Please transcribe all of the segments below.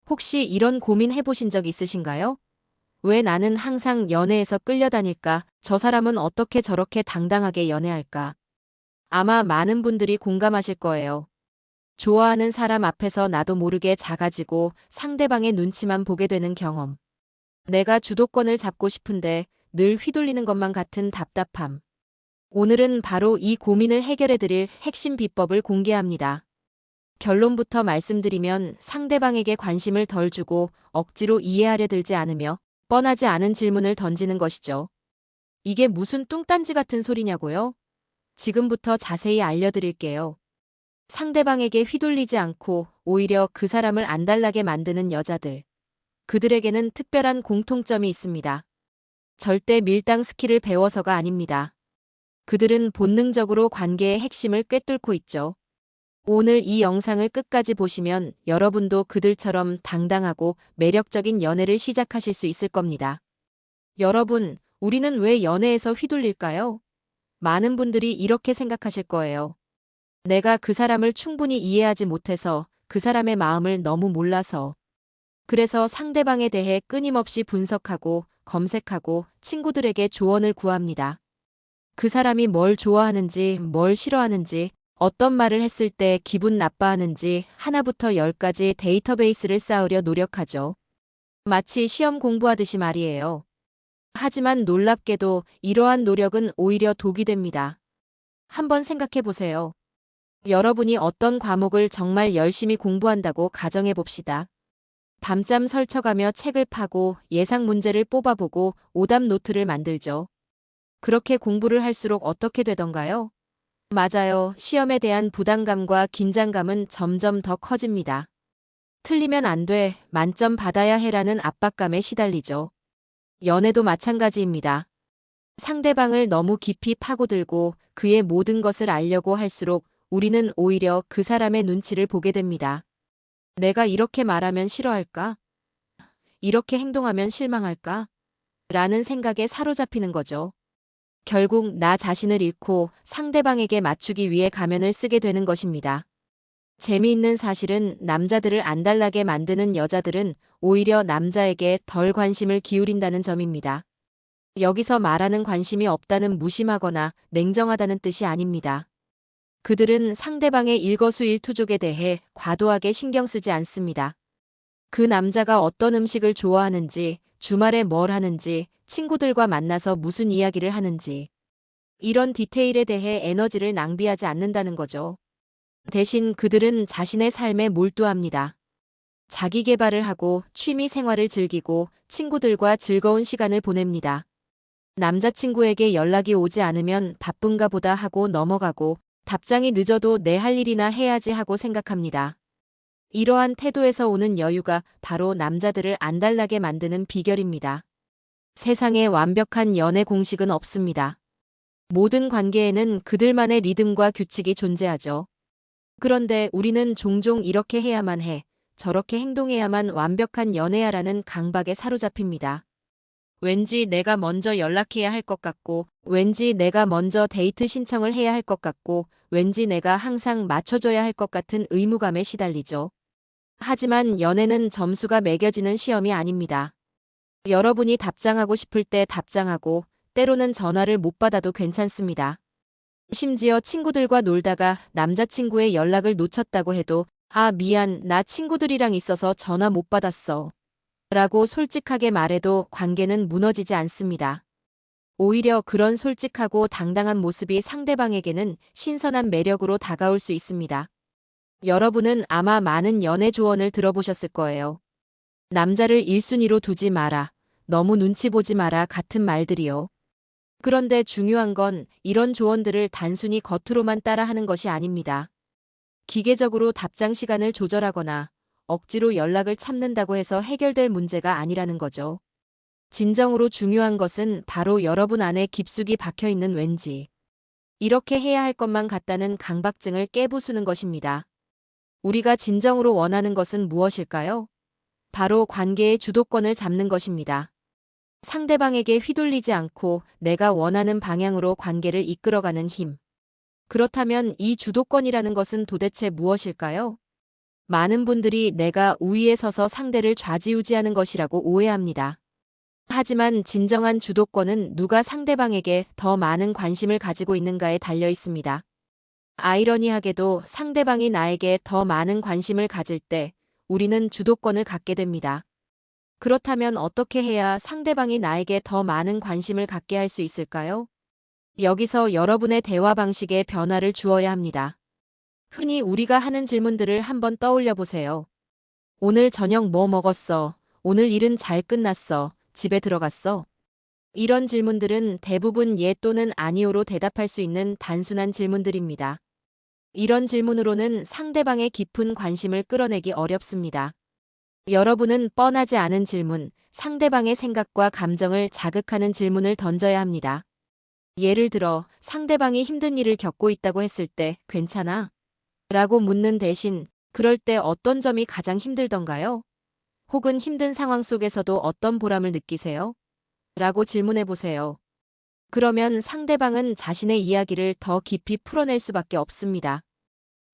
혹시 이런 고민 해보신 적 있으신가요? 왜 나는 항상 연애에서 끌려다닐까? 저 사람은 어떻게 저렇게 당당하게 연애할까? 아마 많은 분들이 공감하실 거예요. 좋아하는 사람 앞에서 나도 모르게 작아지고 상대방의 눈치만 보게 되는 경험. 내가 주도권을 잡고 싶은데 늘 휘둘리는 것만 같은 답답함. 오늘은 바로 이 고민을 해결해 드릴 핵심 비법을 공개합니다. 결론부터 말씀드리면 상대방에게 관심을 덜 주고 억지로 이해하려 들지 않으며 뻔하지 않은 질문을 던지는 것이죠. 이게 무슨 뚱딴지 같은 소리냐고요? 지금부터 자세히 알려드릴게요. 상대방에게 휘둘리지 않고 오히려 그 사람을 안달나게 만드는 여자들. 그들에게는 특별한 공통점이 있습니다. 절대 밀당 스킬을 배워서가 아닙니다. 그들은 본능적으로 관계의 핵심을 꿰뚫고 있죠. 오늘 이 영상을 끝까지 보시면 여러분도 그들처럼 당당하고 매력적인 연애를 시작하실 수 있을 겁니다. 여러분, 우리는 왜 연애에서 휘둘릴까요? 많은 분들이 이렇게 생각하실 거예요. 내가 그 사람을 충분히 이해하지 못해서, 그 사람의 마음을 너무 몰라서. 그래서 상대방에 대해 끊임없이 분석하고 검색하고 친구들에게 조언을 구합니다. 그 사람이 뭘 좋아하는지, 뭘 싫어하는지, 어떤 말을 했을 때 기분 나빠하는지 하나부터 열까지 데이터베이스를 쌓으려 노력하죠. 마치 시험 공부하듯이 말이에요. 하지만 놀랍게도 이러한 노력은 오히려 독이 됩니다. 한번 생각해 보세요. 여러분이 어떤 과목을 정말 열심히 공부한다고 가정해 봅시다. 밤잠 설쳐가며 책을 파고 예상 문제를 뽑아보고 오답 노트를 만들죠. 그렇게 공부를 할수록 어떻게 되던가요? 맞아요. 시험에 대한 부담감과 긴장감은 점점 더 커집니다. 틀리면 안 돼, 만점 받아야 해라는 압박감에 시달리죠. 연애도 마찬가지입니다. 상대방을 너무 깊이 파고들고 그의 모든 것을 알려고 할수록 우리는 오히려 그 사람의 눈치를 보게 됩니다. 내가 이렇게 말하면 싫어할까? 이렇게 행동하면 실망할까? 라는 생각에 사로잡히는 거죠. 결국 나 자신을 잃고 상대방에게 맞추기 위해 가면을 쓰게 되는 것입니다. 재미있는 사실은 남자들을 안달나게 만드는 여자들은 오히려 남자에게 덜 관심을 기울인다는 점입니다. 여기서 말하는 관심이 없다는 무심하거나 냉정하다는 뜻이 아닙니다. 그들은 상대방의 일거수일투족에 대해 과도하게 신경 쓰지 않습니다. 그 남자가 어떤 음식을 좋아하는지, 주말에 뭘 하는지, 친구들과 만나서 무슨 이야기를 하는지, 이런 디테일에 대해 에너지를 낭비하지 않는다는 거죠. 대신 그들은 자신의 삶에 몰두합니다. 자기 개발을 하고 취미 생활을 즐기고 친구들과 즐거운 시간을 보냅니다. 남자친구에게 연락이 오지 않으면 바쁜가 보다 하고 넘어가고 답장이 늦어도 내 할 일이나 해야지 하고 생각합니다. 이러한 태도에서 오는 여유가 바로 남자들을 안달나게 만드는 비결입니다. 세상에 완벽한 연애 공식은 없습니다. 모든 관계에는 그들만의 리듬과 규칙이 존재하죠. 그런데 우리는 종종 이렇게 해야만 해, 저렇게 행동해야만 완벽한 연애야라는 강박에 사로잡힙니다. 왠지 내가 먼저 연락해야 할 것 같고, 왠지 내가 먼저 데이트 신청을 해야 할 것 같고, 왠지 내가 항상 맞춰줘야 할 것 같은 의무감에 시달리죠. 하지만 연애는 점수가 매겨지는 시험이 아닙니다. 여러분이 답장하고 싶을 때 답장하고, 때로는 전화를 못 받아도 괜찮습니다. 심지어 친구들과 놀다가 남자친구의 연락을 놓쳤다고 해도 아, 미안, 나 친구들이랑 있어서 전화 못 받았어. 라고 솔직하게 말해도 관계는 무너지지 않습니다. 오히려 그런 솔직하고 당당한 모습이 상대방에게는 신선한 매력으로 다가올 수 있습니다. 여러분은 아마 많은 연애 조언을 들어보셨을 거예요. 남자를 1순위로 두지 마라. 너무 눈치 보지 마라 같은 말들이요. 그런데 중요한 건 이런 조언들을 단순히 겉으로만 따라하는 것이 아닙니다. 기계적으로 답장 시간을 조절하거나 억지로 연락을 참는다고 해서 해결될 문제가 아니라는 거죠. 진정으로 중요한 것은 바로 여러분 안에 깊숙이 박혀 있는 왠지. 이렇게 해야 할 것만 같다는 강박증을 깨부수는 것입니다. 우리가 진정으로 원하는 것은 무엇일까요? 바로 관계의 주도권을 잡는 것입니다. 상대방에게 휘둘리지 않고 내가 원하는 방향으로 관계를 이끌어가는 힘. 그렇다면 이 주도권이라는 것은 도대체 무엇일까요? 많은 분들이 내가 우위에 서서 상대를 좌지우지하는 것이라고 오해합니다. 하지만 진정한 주도권은 누가 상대방에게 더 많은 관심을 가지고 있는가에 달려 있습니다. 아이러니하게도 상대방이 나에게 더 많은 관심을 가질 때 우리는 주도권을 갖게 됩니다. 그렇다면 어떻게 해야 상대방이 나에게 더 많은 관심을 갖게 할 수 있을까요? 여기서 여러분의 대화 방식에 변화를 주어야 합니다. 흔히 우리가 하는 질문들을 한번 떠올려 보세요. 오늘 저녁 뭐 먹었어? 오늘 일은 잘 끝났어? 집에 들어갔어? 이런 질문들은 대부분 예 또는 아니오로 대답할 수 있는 단순한 질문들입니다. 이런 질문으로는 상대방의 깊은 관심을 끌어내기 어렵습니다. 여러분은 뻔하지 않은 질문, 상대방의 생각과 감정을 자극하는 질문을 던져야 합니다. 예를 들어, 상대방이 힘든 일을 겪고 있다고 했을 때, 괜찮아? 라고 묻는 대신, 그럴 때 어떤 점이 가장 힘들던가요? 혹은 힘든 상황 속에서도 어떤 보람을 느끼세요? 라고 질문해 보세요. 그러면 상대방은 자신의 이야기를 더 깊이 풀어낼 수밖에 없습니다.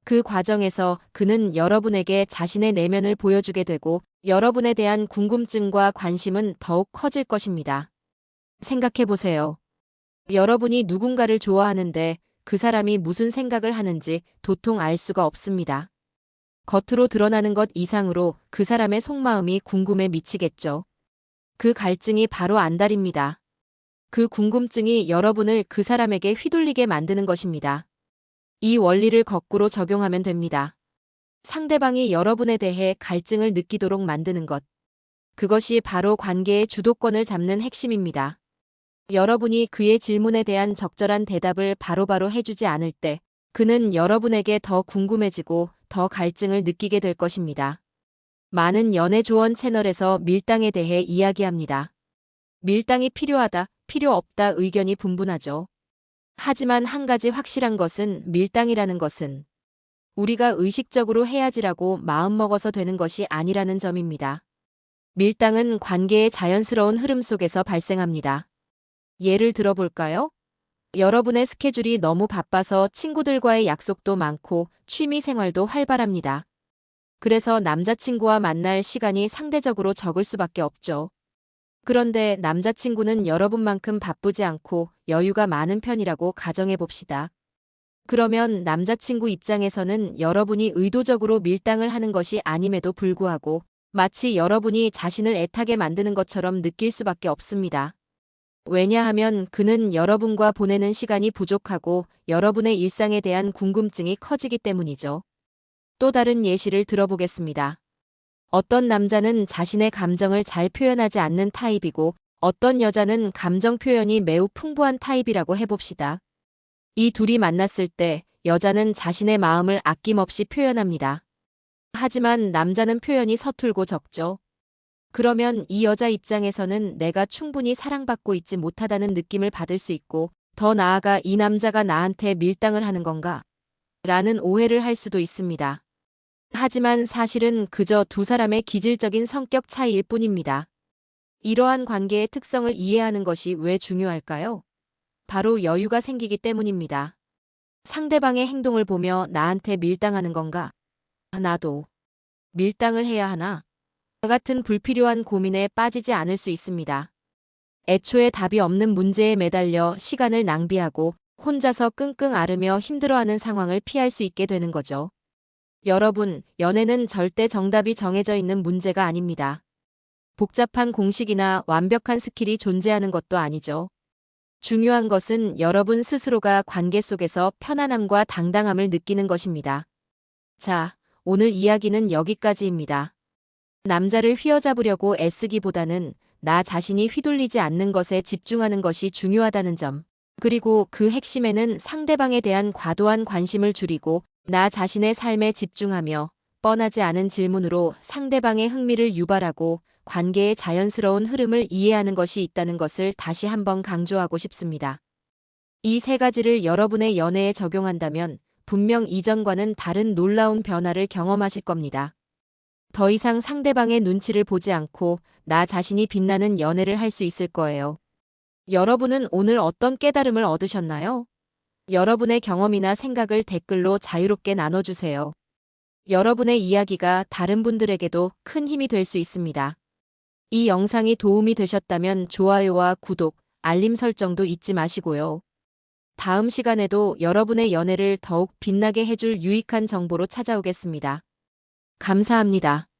그 과정에서 그는 여러분에게 자신의 내면을 보여주게 되고 여러분에 대한 궁금증과 관심은 더욱 커질 것입니다. 생각해 보세요. 여러분이 누군가를 좋아하는데 그 사람이 무슨 생각을 하는지 도통 알 수가 없습니다. 겉으로 드러나는 것 이상으로 그 사람의 속마음이 궁금해 미치겠죠. 그 갈증이 바로 안달입니다. 그 궁금증이 여러분을 그 사람에게 휘둘리게 만드는 것입니다. 이 원리를 거꾸로 적용하면 됩니다. 상대방이 여러분에 대해 갈증을 느끼도록 만드는 것. 그것이 바로 관계의 주도권을 잡는 핵심입니다. 여러분이 그의 질문에 대한 적절한 대답을 바로바로 해주지 않을 때 그는 여러분에게 더 궁금해지고 더 갈증을 느끼게 될 것입니다. 많은 연애 조언 채널에서 밀당에 대해 이야기합니다. 밀당이 필요하다, 필요 없다 의견이 분분하죠. 하지만 한 가지 확실한 것은 밀당이라는 것은 우리가 의식적으로 해야지라고 마음먹어서 되는 것이 아니라는 점입니다. 밀당은 관계의 자연스러운 흐름 속에서 발생합니다. 예를 들어볼까요? 여러분의 스케줄이 너무 바빠서 친구들과의 약속도 많고 취미 생활도 활발합니다. 그래서 남자친구와 만날 시간이 상대적으로 적을 수밖에 없죠. 그런데 남자친구는 여러분만큼 바쁘지 않고 여유가 많은 편이라고 가정해 봅시다. 그러면 남자친구 입장에서는 여러분이 의도적으로 밀당을 하는 것이 아님에도 불구하고 마치 여러분이 자신을 애타게 만드는 것처럼 느낄 수밖에 없습니다. 왜냐하면 그는 여러분과 보내는 시간이 부족하고 여러분의 일상에 대한 궁금증이 커지기 때문이죠. 또 다른 예시를 들어보겠습니다. 어떤 남자는 자신의 감정을 잘 표현하지 않는 타입이고 어떤 여자는 감정 표현이 매우 풍부한 타입이라고 해봅시다. 이 둘이 만났을 때 여자는 자신의 마음을 아낌없이 표현합니다. 하지만 남자는 표현이 서툴고 적죠. 그러면 이 여자 입장에서는 내가 충분히 사랑받고 있지 못하다는 느낌을 받을 수 있고 더 나아가 이 남자가 나한테 밀당을 하는 건가? 라는 오해를 할 수도 있습니다. 하지만 사실은 그저 두 사람의 기질적인 성격 차이일 뿐입니다. 이러한 관계의 특성을 이해하는 것이 왜 중요할까요? 바로 여유가 생기기 때문입니다. 상대방의 행동을 보며 나한테 밀당하는 건가? 나도 밀당을 해야 하나? 같은 불필요한 고민에 빠지지 않을 수 있습니다. 애초에 답이 없는 문제에 매달려 시간을 낭비하고 혼자서 끙끙 앓으며 힘들어하는 상황을 피할 수 있게 되는 거죠. 여러분, 연애는 절대 정답이 정해져 있는 문제가 아닙니다. 복잡한 공식이나 완벽한 스킬이 존재하는 것도 아니죠. 중요한 것은 여러분 스스로가 관계 속에서 편안함과 당당함을 느끼는 것입니다. 자, 오늘 이야기는 여기까지입니다. 남자를 휘어잡으려고 애쓰기보다는 나 자신이 휘둘리지 않는 것에 집중하는 것이 중요하다는 점. 그리고 그 핵심에는 상대방에 대한 과도한 관심을 줄이고 나 자신의 삶에 집중하며 뻔하지 않은 질문으로 상대방의 흥미를 유발하고 관계의 자연스러운 흐름을 이해하는 것이 있다는 것을 다시 한번 강조하고 싶습니다. 이 세 가지를 여러분의 연애에 적용한다면 분명 이전과는 다른 놀라운 변화를 경험하실 겁니다. 더 이상 상대방의 눈치를 보지 않고 나 자신이 빛나는 연애를 할 수 있을 거예요. 여러분은 오늘 어떤 깨달음을 얻으셨나요? 여러분의 경험이나 생각을 댓글로 자유롭게 나눠주세요. 여러분의 이야기가 다른 분들에게도 큰 힘이 될 수 있습니다. 이 영상이 도움이 되셨다면 좋아요와 구독, 알림 설정도 잊지 마시고요. 다음 시간에도 여러분의 연애를 더욱 빛나게 해줄 유익한 정보로 찾아오겠습니다. 감사합니다.